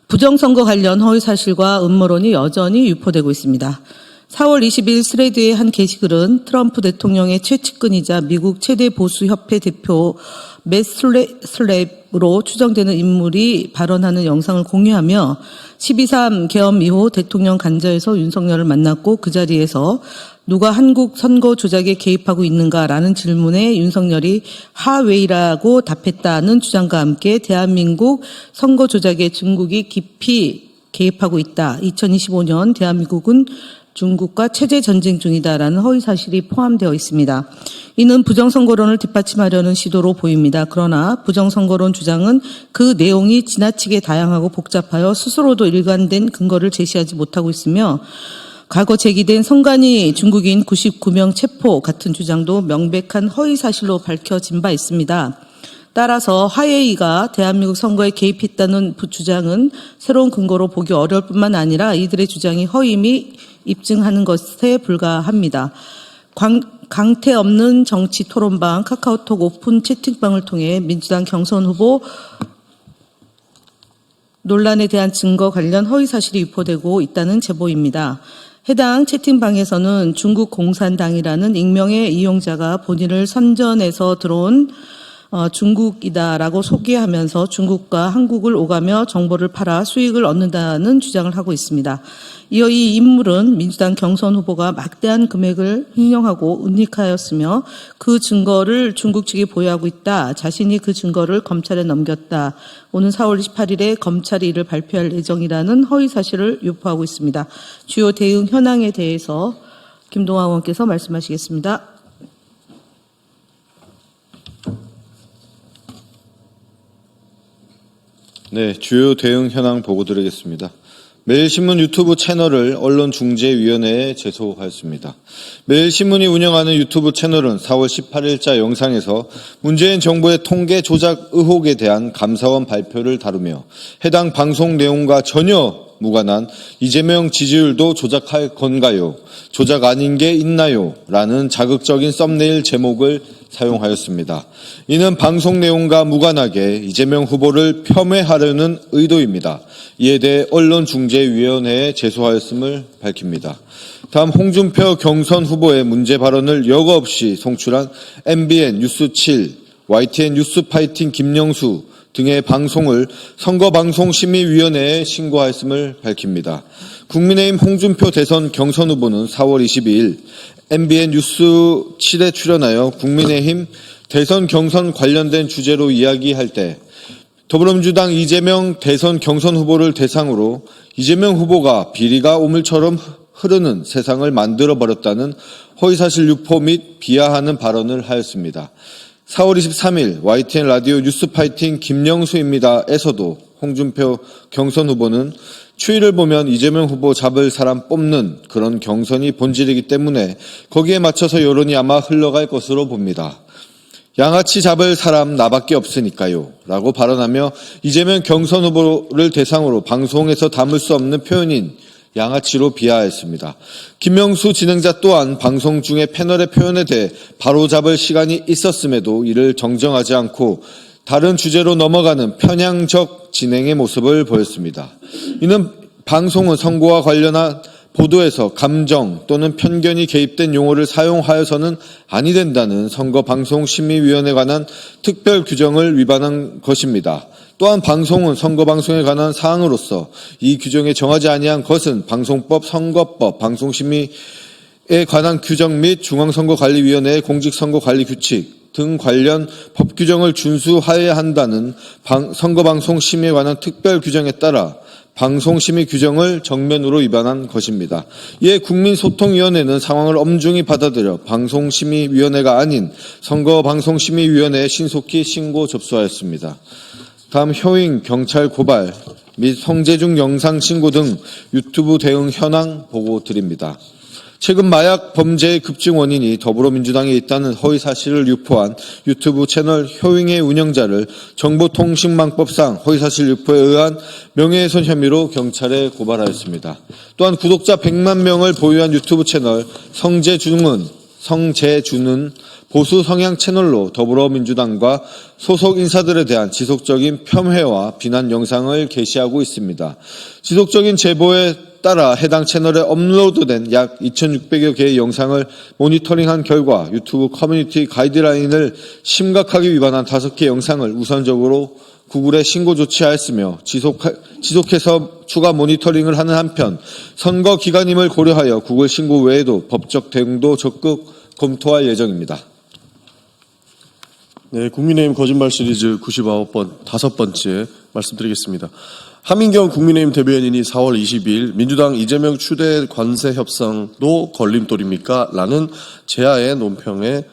부정선거 관련 허위사실과 음모론이 여전히 유포되고 있습니다. 4월 20일 스레드의 한 게시글은 트럼프 대통령의 최측근이자 미국 최대 보수협회 대표 맷 슬랩으로 추정되는 인물이 발언하는 영상을 공유하며 12.3 계엄 이후 대통령 관저에서 윤석열을 만났고 그 자리에서 누가 한국 선거 조작에 개입하고 있는가라는 질문에 윤석열이 하웨이라고 답했다는 주장과 함께 대한민국 선거 조작에 중국이 깊이 개입하고 있다. 2025년 대한민국은 중국과 체제 전쟁 중이다라는 허위 사실이 포함되어 있습니다. 이는 부정선거론을 뒷받침하려는 시도로 보입니다. 그러나 부정선거론 주장은 그 내용이 지나치게 다양하고 복잡하여 스스로도 일관된 근거를 제시하지 못하고 있으며 과거 제기된 선관위 중국인 99명 체포 같은 주장도 명백한 허위 사실로 밝혀진 바 있습니다. 따라서 화웨이가 대한민국 선거에 개입했다는 주장은 새로운 근거로 보기 어려울 뿐만 아니라 이들의 주장이 허임이 입증하는 것에 불과합니다. 강태 없는 정치 토론방 카카오톡 오픈 채팅방을 통해 민주당 경선 후보 논란에 대한 증거 관련 허위 사실이 유포되고 있다는 제보입니다. 해당 채팅방에서는 중국 공산당이라는 익명의 이용자가 본인을 선전해서 들어온 중국이다라고 소개하면서 중국과 한국을 오가며 정보를 팔아 수익을 얻는다는 주장을 하고 있습니다. 이어 이 인물은 민주당 경선 후보가 막대한 금액을 횡령하고 은닉하였으며 그 증거를 중국 측이 보유하고 있다. 자신이 그 증거를 검찰에 넘겼다. 오는 4월 28일에 검찰이 이를 발표할 예정이라는 허위 사실을 유포하고 있습니다. 주요 대응 현황에 대해서 김동완 의원께서 말씀하시겠습니다. 네, 주요 대응 현황 보고 드리겠습니다. 매일신문 유튜브 채널을 언론중재위원회에 제소하였습니다. 매일신문이 운영하는 유튜브 채널은 4월 18일자 영상에서 문재인 정부의 통계 조작 의혹에 대한 감사원 발표를 다루며 해당 방송 내용과 전혀 무관한 이재명 지지율도 조작할 건가요? 조작 아닌 게 있나요? 라는 자극적인 썸네일 제목을 사용하였습니다. 이는 방송 내용과 무관하게 이재명 후보를 폄훼하려는 의도입니다. 이에 대해 언론중재위원회에 제소하였음을 밝힙니다. 다음 홍준표 경선 후보의 문제 발언을 여과 없이 송출한 MBN 뉴스7, YTN 뉴스파이팅 김영수 등의 방송을 선거방송심의위원회에 신고하였음을 밝힙니다. 국민의힘 홍준표 대선 경선 후보는 4월 22일 MBN 뉴스7에 출연하여 국민의힘 대선 경선 관련된 주제로 이야기할 때 더불어민주당 이재명 대선 경선 후보를 대상으로 이재명 후보가 비리가 오물처럼 흐르는 세상을 만들어버렸다는 허위사실 유포 및 비하하는 발언을 하였습니다. 4월 23일 YTN 라디오 뉴스파이팅 김영수입니다에서도 홍준표 경선 후보는 추이를 보면 이재명 후보 잡을 사람 뽑는 그런 경선이 본질이기 때문에 거기에 맞춰서 여론이 아마 흘러갈 것으로 봅니다. 양아치 잡을 사람 나밖에 없으니까요 라고 발언하며 이재명 경선 후보를 대상으로 방송에서 담을 수 없는 표현인 양아치로 비하했습니다. 김명수 진행자 또한 방송 중에 패널의 표현에 대해 바로잡을 시간이 있었음에도 이를 정정하지 않고 다른 주제로 넘어가는 편향적 진행의 모습을 보였습니다. 이는 방송은 선거와 관련한 보도에서 감정 또는 편견이 개입된 용어를 사용하여서는 아니 된다는 선거방송심의위원회에 관한 특별 규정을 위반한 것입니다. 또한 방송은 선거방송에 관한 사항으로서 이 규정에 정하지 아니한 것은 방송법, 선거법, 방송심의에 관한 규정 및 중앙선거관리위원회의 공직선거관리규칙 등 관련 법 규정을 준수하여야 한다는 선거방송심의에 관한 특별 규정에 따라 방송심의 규정을 정면으로 위반한 것입니다. 이에 국민소통위원회는 상황을 엄중히 받아들여 방송심의위원회가 아닌 선거방송심의위원회에 신속히 신고 접수하였습니다. 다음 효잉 경찰 고발 및 성재중 영상 신고 등 유튜브 대응 현황 보고 드립니다. 최근 마약 범죄의 급증 원인이 더불어민주당에 있다는 허위 사실을 유포한 유튜브 채널 효잉의 운영자를 정보통신망법상 허위사실 유포에 의한 명예훼손 혐의로 경찰에 고발하였습니다. 또한 구독자 100만 명을 보유한 유튜브 채널 성재중은 성재주는 보수 성향 채널로 더불어민주당과 소속 인사들에 대한 지속적인 폄훼와 비난 영상을 게시하고 있습니다. 지속적인 제보에 따라 해당 채널에 업로드된 약 2,600여 개의 영상을 모니터링한 결과 유튜브 커뮤니티 가이드라인을 심각하게 위반한 5개 영상을 우선적으로 구글에 신고 조치하였으며 지속해서 추가 모니터링을 하는 한편 선거 기간임을 고려하여 구글 신고 외에도 법적 대응도 적극 검토할 예정입니다. 네, 국민의힘 거짓말 시리즈 99번 5번째 말씀드리겠습니다. 하민경 국민의힘 대변인이 4월 22일 민주당 이재명 추대 관세 협상도 걸림돌입니까? 라는 제아의 논평에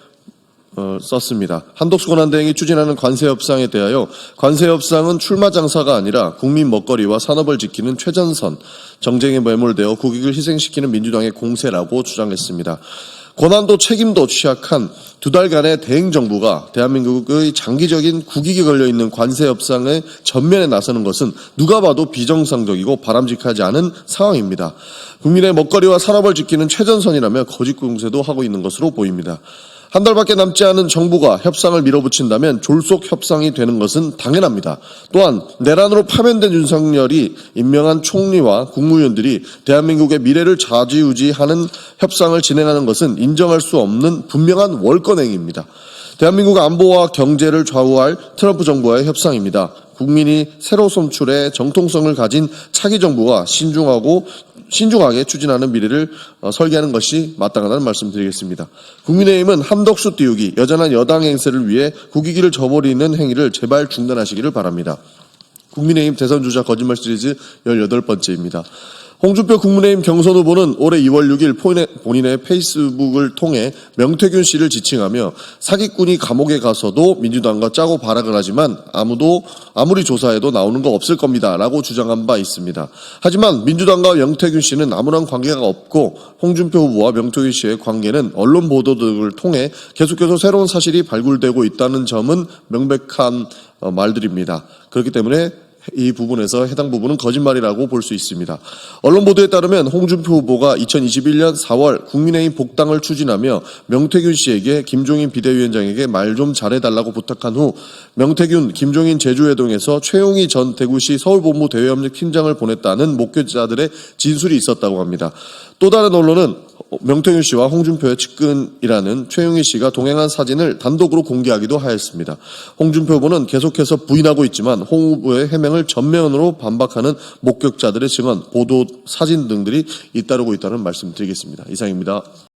썼습니다. 한덕수 권한대행이 추진하는 관세협상에 대하여 관세협상은 출마 장사가 아니라 국민 먹거리와 산업을 지키는 최전선, 정쟁에 매몰되어 국익을 희생시키는 민주당의 공세라고 주장했습니다. 권한도 책임도 취약한 2달간의 대행정부가 대한민국의 장기적인 국익이 걸려있는 관세협상의 전면에 나서는 것은 누가 봐도 비정상적이고 바람직하지 않은 상황입니다. 국민의 먹거리와 산업을 지키는 최전선이라며 거짓 공세도 하고 있는 것으로 보입니다. 한 달밖에 남지 않은 정부가 협상을 밀어붙인다면 졸속 협상이 되는 것은 당연합니다. 또한 내란으로 파면된 윤석열이 임명한 총리와 국무위원들이 대한민국의 미래를 좌지우지하는 협상을 진행하는 것은 인정할 수 없는 분명한 월권행위입니다. 대한민국 안보와 경제를 좌우할 트럼프 정부와의 협상입니다. 국민이 새로 선출해 정통성을 가진 차기 정부가 신중하게 추진하는 미래를 설계하는 것이 마땅하다는 말씀드리겠습니다. 국민의힘은 한덕수 띄우기, 여전한 여당 행세를 위해 국익을 저버리는 행위를 제발 중단하시기를 바랍니다. 국민의힘 대선주자 거짓말 시리즈 18번째입니다. 홍준표 국민의힘 경선 후보는 올해 2월 6일 본인의 페이스북을 통해 명태균 씨를 지칭하며 사기꾼이 감옥에 가서도 민주당과 짜고 발악을 하지만 아무리 조사해도 나오는 거 없을 겁니다 라고 주장한 바 있습니다. 하지만 민주당과 명태균 씨는 아무런 관계가 없고 홍준표 후보와 명태균 씨의 관계는 언론 보도 등을 통해 계속해서 새로운 사실이 발굴되고 있다는 점은 명백한 말들입니다. 그렇기 때문에 이 부분에서 해당 부분은 거짓말이라고 볼 수 있습니다. 언론 보도에 따르면 홍준표 후보가 2021년 4월 국민의힘 복당을 추진하며 명태균 씨에게 김종인 비대위원장에게 말 좀 잘해달라고 부탁한 후 명태균, 김종인 제주회동에서 최용희 전 대구시 서울본부 대외협력팀장을 보냈다는 목격자들의 진술이 있었다고 합니다. 또 다른 언론은 명태균 씨와 홍준표의 측근이라는 최용희 씨가 동행한 사진을 단독으로 공개하기도 하였습니다. 홍준표 후보는 계속해서 부인하고 있지만 홍 후보의 해명을 전면으로 반박하는 목격자들의 증언, 보도 사진 등들이 잇따르고 있다는 말씀드리겠습니다. 이상입니다.